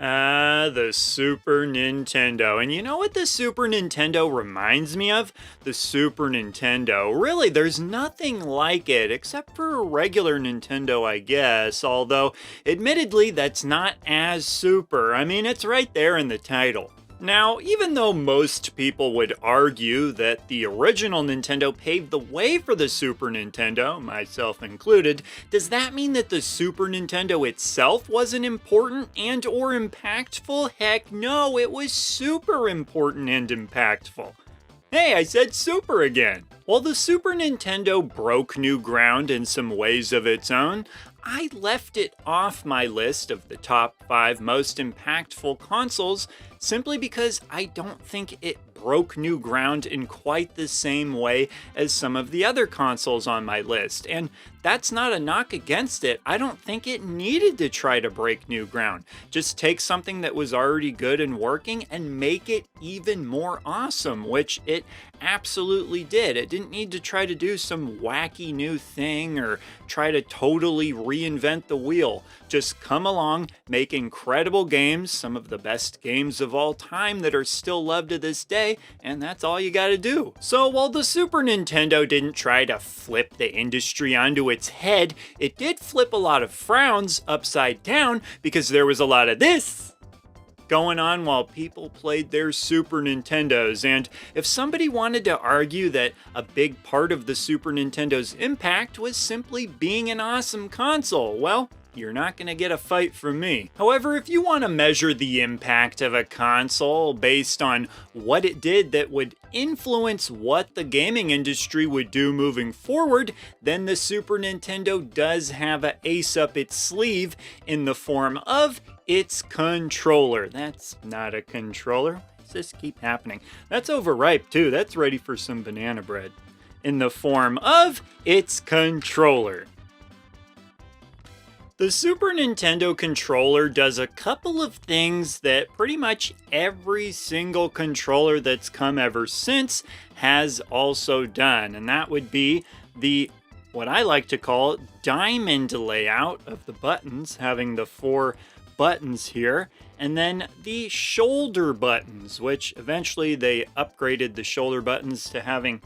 The Super Nintendo. And you know what the Super Nintendo reminds me of? The Super Nintendo. Really, there's nothing like it, except for a regular Nintendo, I guess. Although, admittedly, that's not as super. I mean, it's right there in the title. Now, even though most people would argue that the original Nintendo paved the way for the Super Nintendo, myself included, does that mean that the Super Nintendo itself wasn't important and or impactful? Heck no, it was super important and impactful. Hey, I said super again. While the Super Nintendo broke new ground in some ways of its own, I left it off my list of the top 5 most impactful consoles simply because I don't think it broke new ground in quite the same way as some of the other consoles on my list. And that's not a knock against it. I don't think it needed to try to break new ground. Just take something that was already good and working and make it even more awesome, which it absolutely did. It didn't need to try to do some wacky new thing or try to totally reinvent the wheel. Just come along, make incredible games, some of the best games of all time that are still loved to this day, and that's all you gotta do. So while the Super Nintendo didn't try to flip the industry onto its head, it did flip a lot of frowns upside down because there was a lot of this going on while people played their Super Nintendos. And if somebody wanted to argue that a big part of the Super Nintendo's impact was simply being an awesome console, well, you're not going to get a fight from me. However, if you want to measure the impact of a console based on what it did that would influence what the gaming industry would do moving forward, then the Super Nintendo does have an ace up its sleeve in the form of its controller. That's not a controller. Why does this keep happening? That's overripe too. That's ready for some banana bread. In the form of its controller. The Super Nintendo controller does a couple of things that pretty much every single controller that's come ever since has also done, and that would be what I like to call diamond layout of the buttons, having the 4 buttons here, and then the shoulder buttons, which eventually they upgraded the shoulder buttons to having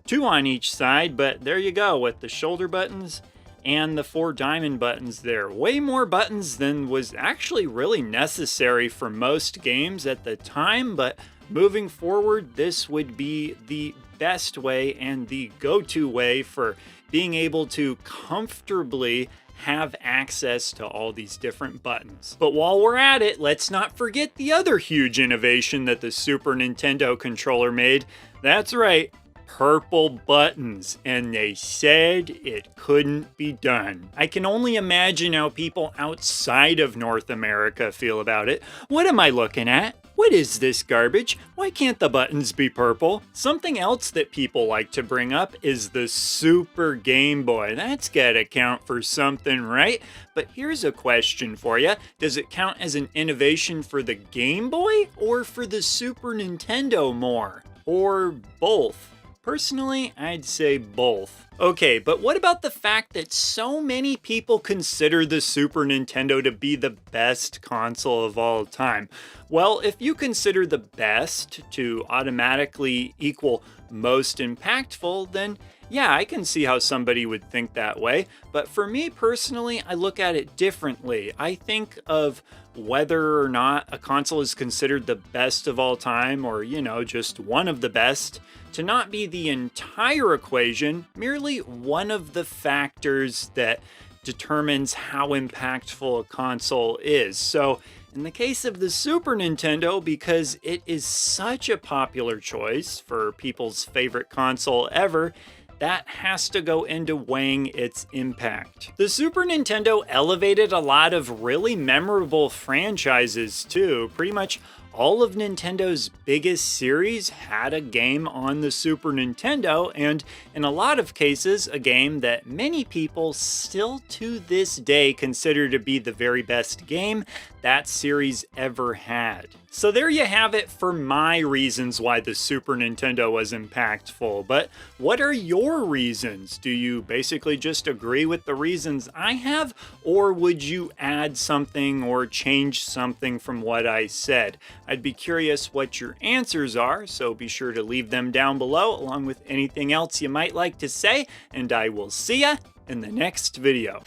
2 on each side, but there you go with the shoulder buttons and the 4 diamond buttons there. Way more buttons than was actually really necessary for most games at the time, but moving forward, this would be the best way and the go-to way for being able to comfortably have access to all these different buttons. But while we're at it, let's not forget the other huge innovation that the Super Nintendo controller made. That's right, purple buttons, and they said it couldn't be done. I can only imagine how people outside of North America feel about it. What am I looking at? What is this garbage? Why can't the buttons be purple? Something else that people like to bring up is the Super Game Boy. That's gotta count for something, right? But here's a question for you. Does it count as an innovation for the Game Boy or for the Super Nintendo more? Or both? Personally, I'd say both. Okay, but what about the fact that so many people consider the Super Nintendo to be the best console of all time? Well, if you consider the best to automatically equal most impactful, then yeah, I can see how somebody would think that way. But for me personally, I look at it differently. I think of whether or not a console is considered the best of all time or, just one of the best to not be the entire equation, merely one of the factors that determines how impactful a console is. So in the case of the Super Nintendo, because it is such a popular choice for people's favorite console ever, that has to go into weighing its impact. The Super Nintendo elevated a lot of really memorable franchises too. Pretty much all of Nintendo's biggest series had a game on the Super Nintendo, and in a lot of cases, a game that many people still to this day consider to be the very best game that series ever had. So there you have it for my reasons why the Super Nintendo was impactful. But what are your reasons? Do you basically just agree with the reasons I have, or would you add something or change something from what I said? I'd be curious what your answers are, so be sure to leave them down below along with anything else you might like to say, and I will see ya in the next video.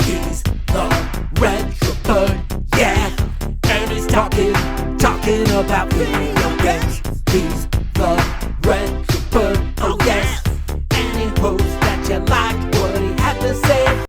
He's the